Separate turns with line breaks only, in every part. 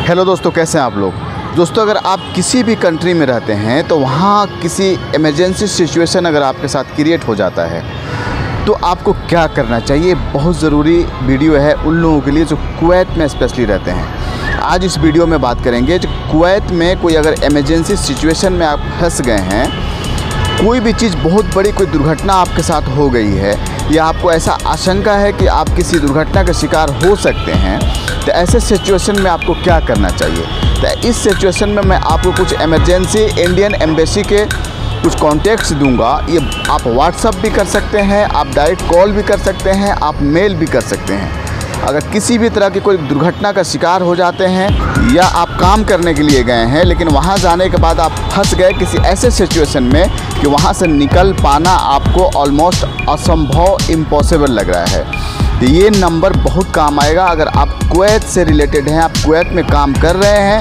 Hello दोस्तों, कैसे हैं आप लोग। दोस्तों, अगर आप किसी भी कंट्री में रहते हैं तो वहाँ किसी इमरजेंसी सिचुएशन अगर आपके साथ क्रिएट हो जाता है तो आपको क्या करना चाहिए, बहुत ज़रूरी वीडियो है उन लोगों के लिए जो कुवैत में स्पेशली रहते हैं। आज इस वीडियो में बात करेंगे जो कुवैत में कोई अगर इमरजेंसी सिचुएशन में आप फंस गए हैं, कोई भी चीज़ बहुत बड़ी कोई दुर्घटना आपके साथ हो गई है या आपको ऐसा आशंका है कि आप किसी दुर्घटना का शिकार हो सकते हैं, तो ऐसे सिचुएशन में आपको क्या करना चाहिए। तो इस सिचुएशन में मैं आपको कुछ इमरजेंसी इंडियन एम्बेसी के कुछ कॉन्टैक्ट्स दूंगा। ये आप व्हाट्सअप भी कर सकते हैं, आप डायरेक्ट कॉल भी कर सकते हैं, आप मेल भी कर सकते हैं। अगर किसी भी तरह की कोई दुर्घटना का शिकार हो जाते हैं या आप काम करने के लिए गए हैं लेकिन वहाँ जाने के बाद आप फंस गए किसी ऐसे सिचुएशन में कि वहाँ से निकल पाना आपको ऑलमोस्ट असंभव, इम्पॉसिबल लग रहा है, तो ये नंबर बहुत काम आएगा। अगर आप कुवैत से रिलेटेड हैं, आप कुवैत में काम कर रहे हैं,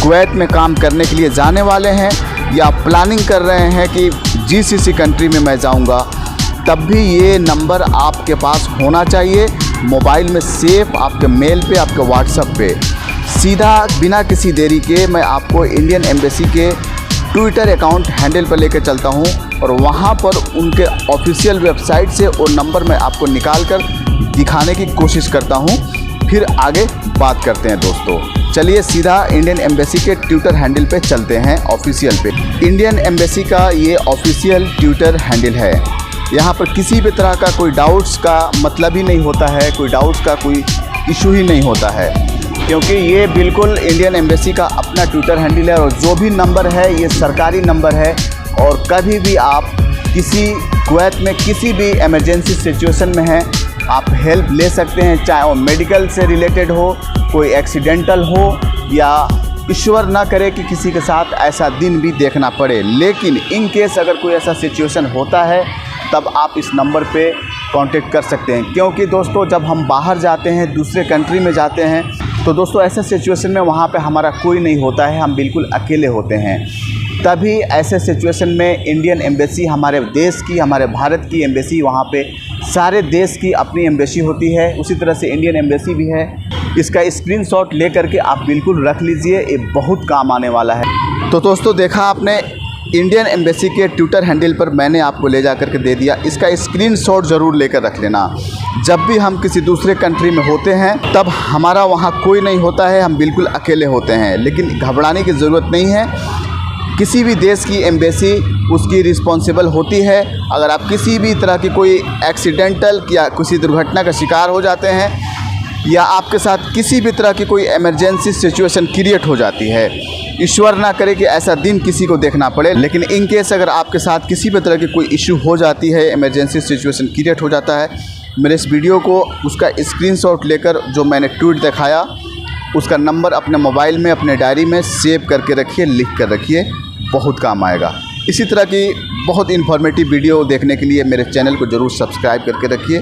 कुवैत में काम करने के लिए जाने वाले हैं या आप प्लानिंग कर रहे हैं कि जीसीसी कंट्री में मैं जाऊंगा, तब भी ये नंबर आपके पास होना चाहिए, मोबाइल में सेव, आपके मेल पे, आपके व्हाट्सएप पे। सीधा बिना किसी देरी के मैं आपको इंडियन एम्बेसी के ट्विटर अकाउंट हैंडल पर लेकर चलता हूँ और वहाँ पर उनके ऑफिशियल वेबसाइट से वो नंबर मैं आपको निकाल कर दिखाने की कोशिश करता हूँ। फिर आगे बात करते हैं दोस्तों। चलिए सीधा इंडियन एम्बेसी के ट्विटर हैंडल पे चलते हैं, ऑफिशियल पे। इंडियन एम्बेसी का ये ऑफिशियल ट्विटर हैंडल है। यहाँ पर किसी भी तरह का कोई डाउट्स का मतलब ही नहीं होता है, कोई डाउट्स का कोई इशू ही नहीं होता है, क्योंकि ये बिल्कुल इंडियन एम्बेसी का अपना ट्विटर हैंडल है और जो भी नंबर है ये सरकारी नंबर है। और कभी भी आप किसी कुवैत में किसी भी इमरजेंसी सिचुएशन में हैं, आप हेल्प ले सकते हैं, चाहे वो मेडिकल से रिलेटेड हो, कोई एक्सीडेंटल हो या ईश्वर ना करे कि किसी के साथ ऐसा दिन भी देखना पड़े। लेकिन इन केस अगर कोई ऐसा सिचुएशन होता है तब आप इस नंबर पे कांटेक्ट कर सकते हैं, क्योंकि दोस्तों जब हम बाहर जाते हैं, दूसरे कंट्री में जाते हैं, तो दोस्तों ऐसे सिचुएशन में वहाँ पे हमारा कोई नहीं होता है, हम बिल्कुल अकेले होते हैं। तभी ऐसे सिचुएशन में इंडियन एम्बेसी, हमारे देश की, हमारे भारत की एम्बेसी, वहाँ पे सारे देश की अपनी एम्बेसी होती है, उसी तरह से इंडियन एम्बेसी भी है। इसका स्क्रीनशॉट ले करके आप बिल्कुल रख लीजिए, ये बहुत काम आने वाला है। तो दोस्तों देखा आपने, इंडियन एम्बेसी के ट्विटर हैंडल पर मैंने आपको ले जा करके दे दिया। इसका स्क्रीनशॉट ज़रूर लेकर रख लेना। जब भी हम किसी दूसरे कंट्री में होते हैं तब हमारा वहाँ कोई नहीं होता है, हम बिल्कुल अकेले होते हैं। लेकिन घबराने की ज़रूरत नहीं है, किसी भी देश की एम्बेसी उसकी रिस्पॉन्सिबल होती है। अगर आप किसी भी तरह की कोई एक्सीडेंटल या किसी दुर्घटना का शिकार हो जाते हैं या आपके साथ किसी भी तरह की कोई इमरजेंसी सिचुएशन क्रिएट हो जाती है, ईश्वर ना करे कि ऐसा दिन किसी को देखना पड़े, लेकिन इन केस अगर आपके साथ किसी भी तरह की कोई इशू हो जाती है, इमरजेंसी सिचुएशन क्रिएट हो जाता है, मेरे इस वीडियो को उसका स्क्रीनशॉट लेकर जो मैंने ट्वीट दिखाया उसका नंबर अपने मोबाइल में, अपने डायरी में सेव करके रखिए, लिख कर रखिए, बहुत काम आएगा। इसी तरह की बहुत इन्फॉर्मेटिव वीडियो देखने के लिए मेरे चैनल को ज़रूर सब्सक्राइब करके रखिए।